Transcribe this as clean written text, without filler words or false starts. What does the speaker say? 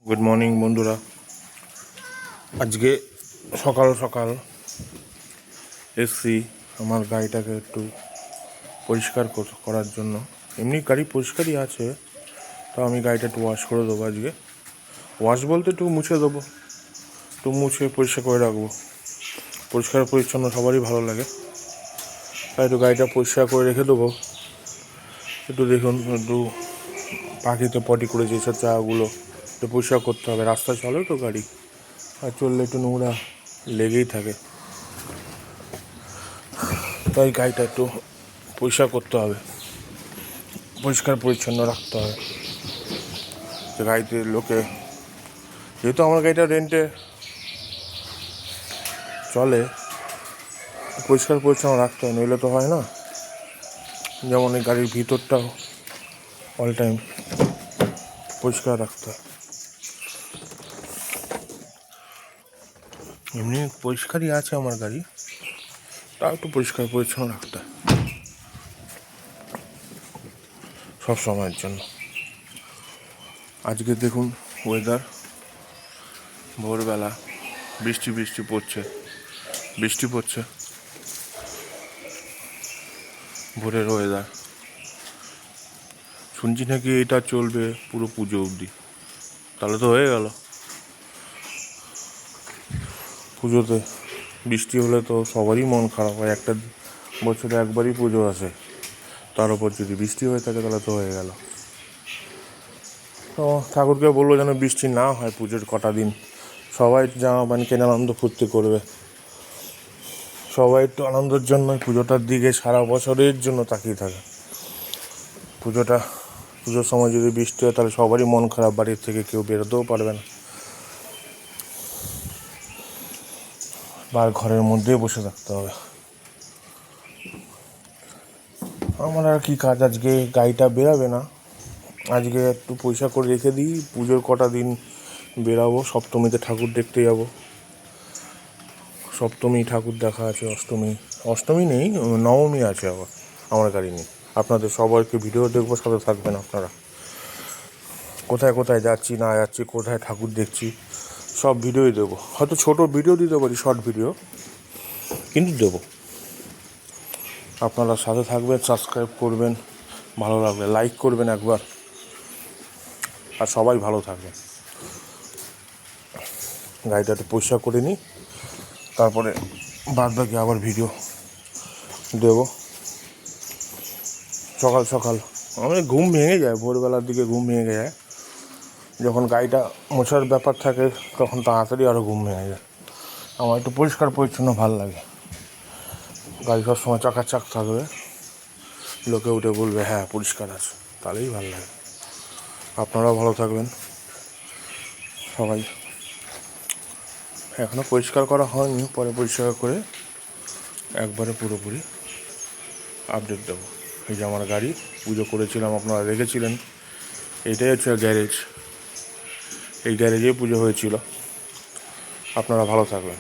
Good morning বন্ধুরা। আজকে সকাল সকাল এসছি আমার গাড়িটাকে একটু পরিষ্কার করার জন্য। এমনি গাড়ি পরিষ্কারই আছে, তো আমি গাড়িটা একটু ওয়াশ করে দেবো আজকে। ওয়াশ বলতে একটু মুছে দেবো, একটু মুছে পরিষ্কার করে রাখবো। পরিষ্কার পরিচ্ছন্ন সবারই ভালো লাগে, তাই একটু গাড়িটা পরিষ্কার করে রেখে দেবো। একটু দেখুন, একটু পাখিতে পটি করে যেসব জায়গাগুলো একটু পরিষ্কার করতে হবে। রাস্তায় চলে তো গাড়ি, আর চললে একটু নোংরা লেগেই থাকে, তাই গাড়িটা একটু পরিষ্কার করতে হবে, পরিষ্কার পরিচ্ছন্ন রাখতে হবে। যে গাড়িতে লোকে, যেহেতু আমার গাড়িটা রেন্টে চলে, পরিষ্কার পরিচ্ছন্ন রাখতে হয়, নইলে তো হয় না। যেমন এই গাড়ির ভিতরটাও অল টাইম পরিষ্কার রাখতে হয়। এমনি পরিষ্কারই আছে আমার গাড়ি, তাও একটু পরিষ্কার পরিচ্ছন্ন রাখতে হয় সব সময়ের জন্য। আজকে দেখুন ওয়েদার, ভোরবেলা বৃষ্টি পড়ছে, ভোরের ওয়েদার। শুনছি নাকি এটা চলবে পুরো পুজো অবধি, তাহলে তো হয়ে গেল। পুজোতে বৃষ্টি হলে তো সবারই মন খারাপ হয়, একটা বছরে একবারই পুজো আসে, তার উপর যদি বৃষ্টি হয়ে থাকে তাহলে তো হয়ে গেল। তো ঠাকুরকে বলবো যেন বৃষ্টি না হয় পুজোর কটা দিন, সবাই জামা প্যান্ট কিনে আনন্দ ফুর্তি করবে। সবাই একটু আনন্দের জন্য পুজোটার দিকে সারা বছরের জন্য তাকিয়ে থাকে। পুজোর সময় যদি বৃষ্টি হয় তাহলে সবারই মন খারাপ, বাড়ির থেকে কেউ বেরোতেও পারবে না, বা ঘরের মধ্যেই বসে থাকতে হবে। আমার আর কি কাজ, আজকে গাড়িটা বেরাবে না, আজকে একটু পয়সা করে রেখে দিই, পুজোর কটা দিন বেরাবো। সপ্তমীতে ঠাকুর দেখতে যাব, সপ্তমী ঠাকুর দেখা আছে, অষ্টমী নেই, নবমী আছে আবার আমার গাড়ি নেই। আপনাদের সবাইকে ভিডিও দেখবো, সাথে থাকবেন আপনারা। কোথায় কোথায় যাচ্ছি না যাচ্ছি, কোথায় ঠাকুর দেখছি, সব ভিডিওই দেবো। হয়তো ছোট ভিডিও দিতে পারি, শর্ট ভিডিও, কিন্তু দেবো। আপনারা সাথে থাকবেন, সাবস্ক্রাইব করবেন, ভালো লাগলে লাইক করবেন একবার, আর সবাই ভালো থাকবেন। গাড়িটা একটু পরিষ্কার করে নিই, তারপরে বাদ বাকি আবার ভিডিও দেব। সকাল সকাল আমি ঘুম ভেঙে যায়, ভোরবেলার দিকে ঘুম ভেঙে যায়। যখন গাড়িটা মোছার ব্যাপার থাকে তখন তাড়াতাড়ি আরও ঘুম ভেঙে যায়। আমার একটু পরিষ্কার পরিচ্ছন্ন ভালো লাগে, গাড়ি সবসময় চাকাচাক থাকবে, লোকে উঠে বলবে হ্যাঁ পরিষ্কার আছে, তাহলেই ভালো লাগে। আপনারাও ভালো থাকবেন সবাই। এখনও পরিষ্কার করা হয়নি, পরে পরিষ্কার করে একবারে পুরোপুরি আপডেট দেবো। এই যে আমার গাড়ি, পুজো করেছিলাম, আপনারা দেখেছিলেন। এইটাই হচ্ছে গ্যারেজ, এই গ্যারেজেই পুজো হয়েছিল। আপনারা ভালো থাকবেন।